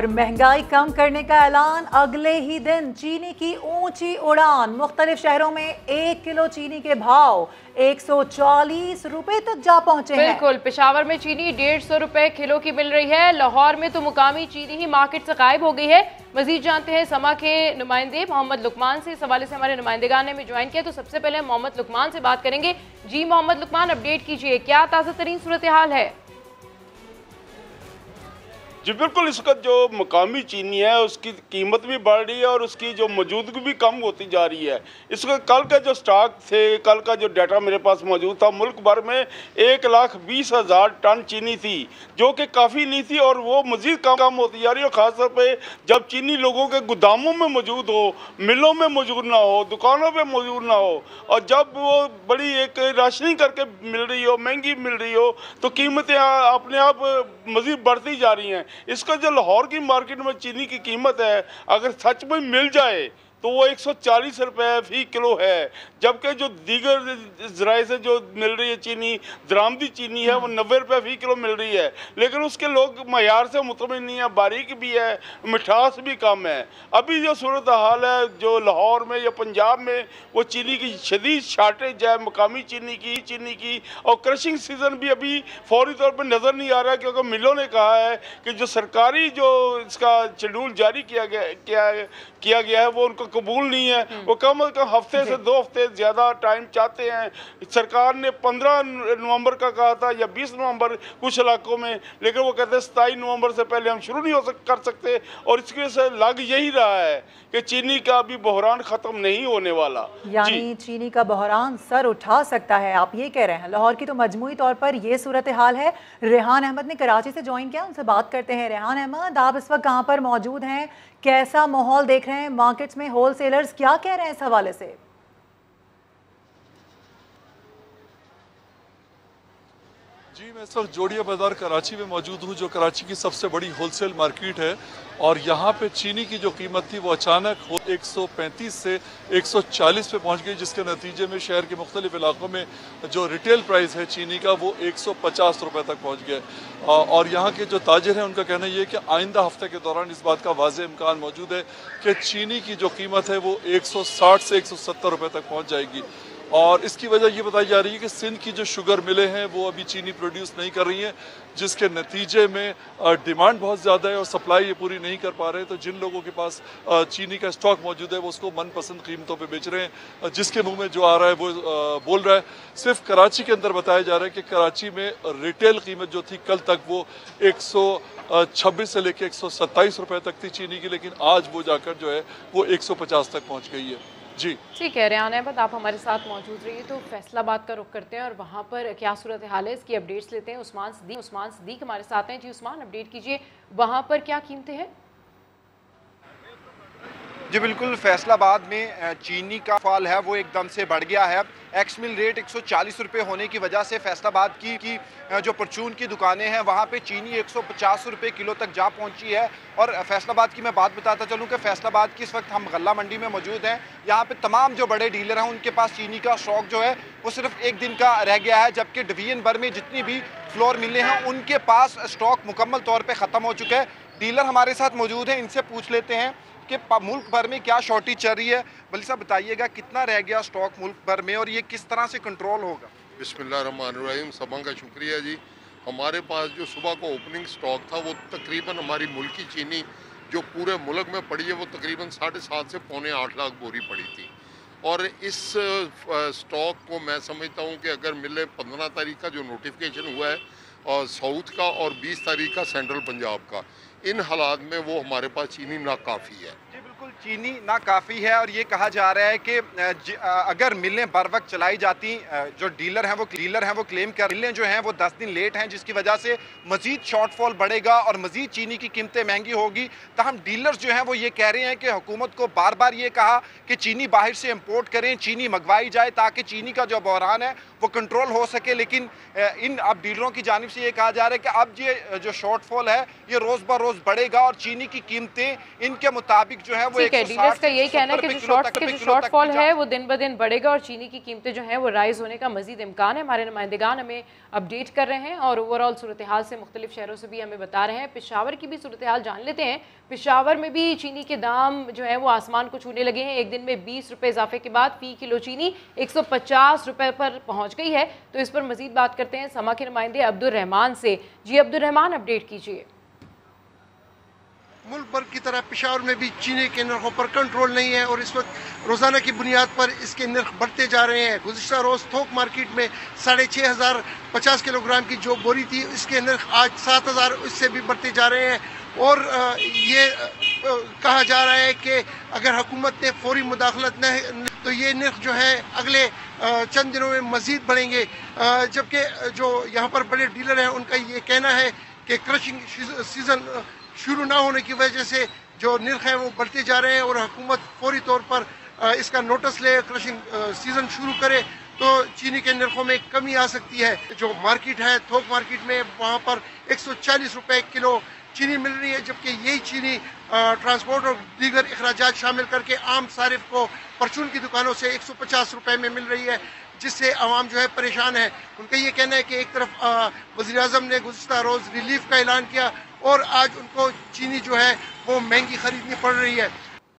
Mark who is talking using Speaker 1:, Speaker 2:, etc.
Speaker 1: और महंगाई कम करने का ऐलान, अगले ही दिन चीनी की ऊंची उड़ान। मुख्तलिफ शहरों में 1 किलो चीनी के भाव 140 रुपए तक जा पहुंचे हैं।
Speaker 2: बिल्कुल, पेशावर में चीनी 150 रुपए किलो की मिल रही है। लाहौर में तो मुकामी चीनी ही मार्केट से गायब हो गई है। मजीद जानते हैं समा के नुमाइंदे मोहम्मद लुकमान से। इस हवाले से हमारे नुमाइंदेगान ने ज्वाइन किया, तो सबसे पहले मोहम्मद लुकमान से बात करेंगे। जी मोहम्मद लुकमान, अपडेट कीजिए, क्या ताज़ा तरीन सूरत हाल है?
Speaker 3: जी बिल्कुल, इस वक्त जो मकामी चीनी है उसकी कीमत भी बढ़ रही है और उसकी जो मौजूदगी भी कम होती जा रही है। इस वक्त कल का जो स्टॉक थे, कल का जो डाटा मेरे पास मौजूद था, मुल्क भर में 1,20,000 टन चीनी थी, जो कि काफ़ी नहीं थी और वो मज़ीद कम होती जा रही है। और ख़ासतौर पे जब चीनी लोगों के गोदामों में मौजूद हो, मिलों में मौजूद ना हो, दुकानों पर मौजूद ना हो, और जब वो बड़ी एक राशनिंग करके मिल रही हो, महंगी मिल रही हो, तो कीमतें अपने आप मज़ीद बढ़ती जा रही हैं। इसका जो लाहौर की मार्केट में चीनी की कीमत है, अगर सच में मिल जाए तो वो 140 रुपये फी किलो है, जबकि जो दीगर ज़राए से जो मिल रही है चीनी, दरामदी चीनी है, वो 90 रुपये फी किलो मिल रही है। लेकिन उसके लोग मयार से मुतमिन नहीं है, बारीक भी है, मिठास भी कम है। अभी जो सूरत हाल है जो लाहौर में या पंजाब में, वो चीनी की शदीद शार्टेज है, मकामी चीनी की, और क्रशिंग सीज़न भी अभी फौरी तौर पर नज़र नहीं आ रहा है, क्योंकि मिलों ने कहा है कि जो सरकारी जो इसका शेड्यूल जारी किया गया है वो उनको कबूल नहीं है। वो कम अज़ कम हफ्ते से 2 हफ्ते ज़्यादा टाइम चाहते हैं। सरकार ने 15 नवंबर का कहा था या 20 नवंबर कुछ इलाकों में, लेकिन वो कहते हैं 27 नवंबर से पहले हम शुरू नहीं कर सकते। और इसकी वजह से लग यही रहा है कि चीनी का अभी बहरान ख़त्म नहीं होने वाला।
Speaker 1: यानी चीनी का बहरान सर उठा सकता है, आप ये कह रहे हैं। लाहौर की तो मजमूई तौर पर ये सूरत हाल है। रेहान अहमद ने कराची से ज्वाइन किया, उनसे बात करते हैं। रेहान अहमद, आप इस वक्त कहाँ पर मौजूद हैं, कैसा माहौल देख रहे हैं मार्केट्स में, होलसेलर्स क्या कह रहे हैं इस हवाले से?
Speaker 4: जी, मैं इस वक्त जोड़िया बाज़ार कराची में मौजूद हूँ, जो कराची की सबसे बड़ी होलसेल मार्केट है। और यहाँ पे चीनी की जो कीमत थी वो अचानक 135 से 140 पे पहुँच गई, जिसके नतीजे में शहर के मुख्तलिफ इलाकों में जो रिटेल प्राइस है चीनी का वो 150 रुपये तक पहुँच गया। और यहाँ के जो ताजिर हैं उनका कहना ये है कि आइंदा हफ्ते के दौरान इस बात का वाज़ेह इम्कान मौजूद है कि चीनी की जो कीमत है वो 160 से 170 रुपये तक पहुँच जाएगी। और इसकी वजह ये बताई जा रही है कि सिंध की जो शुगर मिलें हैं वो अभी चीनी प्रोड्यूस नहीं कर रही हैं, जिसके नतीजे में डिमांड बहुत ज़्यादा है और सप्लाई ये पूरी नहीं कर पा रहे हैं। तो जिन लोगों के पास चीनी का स्टॉक मौजूद है वो उसको मनपसंद कीमतों पे बेच रहे हैं, जिसके मुंह में जो आ रहा है वो बोल रहा है। सिर्फ कराची के अंदर बताया जा रहा है कि कराची में रिटेल कीमत जो थी कल तक वो 126 से लेकर 127 रुपये तक थी चीनी की, लेकिन आज वो जाकर जो है वो 150 तक पहुँच गई है। जी
Speaker 2: ठीक है रेहान अहमद, आप हमारे साथ मौजूद रहिए। तो फैसलाबाद का रुख करते हैं और वहाँ पर क्या सूरत हाल है इसकी अपडेट्स लेते हैं। उस्मान सिद्दीक हमारे साथ हैं। जी उस्मान, अपडेट कीजिए, वहाँ पर क्या कीमतें हैं?
Speaker 5: जी बिल्कुल, फैसलाबाद में चीनी का फॉल है वो एकदम से बढ़ गया है। एक्स मिल रेट 140 रुपये होने की वजह से फैसलाबाद की जो परचून की दुकानें हैं वहाँ पे चीनी 150 रुपये किलो तक जा पहुँची है। और फैसलाबाद की मैं बात बताता चलूँ कि फैसलाबाद की इस वक्त हम गल्ला मंडी में मौजूद हैं। यहाँ पे तमाम जो बड़े डीलर हैं उनके पास चीनी का स्टॉक जो है वो सिर्फ 1 दिन का रह गया है, जबकि डिवीजन भर में जितनी भी फ्लोर मिले हैं उनके पास स्टॉक मुकम्मल तौर पर ख़त्म हो चुका है। डीलर हमारे साथ मौजूद हैं, इनसे पूछ लेते हैं कि मुल्क भर में क्या शॉर्टेज चल रही है। बल्कि साहब बताइएगा, कितना रह गया स्टॉक मुल्क भर में और ये किस तरह से कंट्रोल होगा?
Speaker 6: बिस्मिल्लाहिर्रहमानिर्रहीम, सभा का शुक्रिया जी। हमारे पास जो सुबह को ओपनिंग स्टॉक था वो तकरीबन हमारी मुल्क की चीनी जो पूरे मुल्क में पड़ी है वो तकरीबन 7.5 से पौने 8 लाख बोरी पड़ी थी। और इस स्टॉक को मैं समझता हूँ कि अगर मिले 15 तारीख का जो नोटिफिकेशन हुआ है और साउथ का और 20 तारीख का सेंट्रल पंजाब का, इन हालात में वो हमारे पास चीनी नाकाफ़ी है।
Speaker 5: जी बिल्कुल, चीनी नाकाफ़ी है। और ये कहा जा रहा है कि अगर मिलें बर वक्त चलाई जाती, जो डीलर हैं वो क्लेम कर, मिलें जो हैं वो 10 दिन लेट हैं, जिसकी वजह से मज़ीद शॉर्टफॉल बढ़ेगा और मज़ीद चीनी की कीमतें महंगी होगी। ताहम डीलर्स जो हैं वो ये कह रहे हैं कि हुकूमत को बार बार ये कहा कि चीनी बाहर से इम्पोर्ट करें, चीनी मंगवाई जाए ताकि चीनी का जो बहरान है वो कंट्रोल हो सके। लेकिन अब डीलरों की जानिब से ये कहा जा रहा है कि अब ये जो शॉर्टफॉल है ये रोज़ ब रोज़ बढ़ेगा और चीनी की कीमतें इनके मुताबिक जो है वो
Speaker 2: ठीक है,
Speaker 5: 160
Speaker 2: डीलर्स का यही कहना है कि जो शॉर्टफॉल है वो दिन ब दिन बढ़ेगा और चीनी की कीमतें जो हैं वो राइज होने का मजीद इम्कान है। हमारे नुमाइंदेगान हमें अपडेट कर रहे हैं और ओवरऑल सूरत हाल से मुख्तलिफ शहरों से भी हमें बता रहे हैं। पेशावर की भी सूरत हाल जान लेते हैं। पेशावर में भी चीनी के दाम जो है वो आसमान को छूने लगे हैं। एक दिन में 20 रुपये इजाफे के बाद फी किलो चीनी 150 रुपये पर पहुँच गई है। तो इस पर मजीद बात करते हैं समा के नुमाइंदे अब्दुल रहमान से। जी अब्दुल रहमान, अपडेट कीजिए।
Speaker 7: मुल्क भर की तरह पेशावर में भी चीनी के नर्खों पर कंट्रोल नहीं है और इस वक्त रोज़ाना की बुनियाद पर इसके नर्ख बढ़ते जा रहे हैं। गुज़िश्ता रोज़ थोक मार्केट में 6,500 50 किलोग्राम की जो बोरी थी इसके नर्ख आज 7,000 इससे भी बढ़ते जा रहे हैं। और ये कहा जा रहा है कि अगर हुकूमत ने फौरी मुदाखलत न तो ये नर्ख जो है अगले चंद दिनों में मज़ीद बढ़ेंगे। जबकि जो यहाँ पर बड़े डीलर हैं उनका ये कहना है कि क्रशिंग सीज़न शुरू ना होने की वजह से जो नर्ख हैं वो बढ़ते जा रहे हैं और हुकूमत फौरी तौर पर इसका नोटिस ले क्रशिंग सीज़न शुरू करे तो चीनी के नर्खों में कमी आ सकती है। जो मार्केट है थोक मार्केट में वहाँ पर 140 रुपये किलो चीनी मिल रही है, जबकि यही चीनी ट्रांसपोर्ट और दीगर अखराजात शामिल करके आम सारिफ को परचून की दुकानों से 150 रुपये में मिल रही है, जिससे आवाम जो है परेशान है। उनका ये कहना है कि एक तरफ वज़ीर-ए-आज़म ने गुज़िश्ता रोज़ रिलीफ का ऐलान किया और आज उनको चीनी जो है वो महंगी खरीदनी पड़ रही है।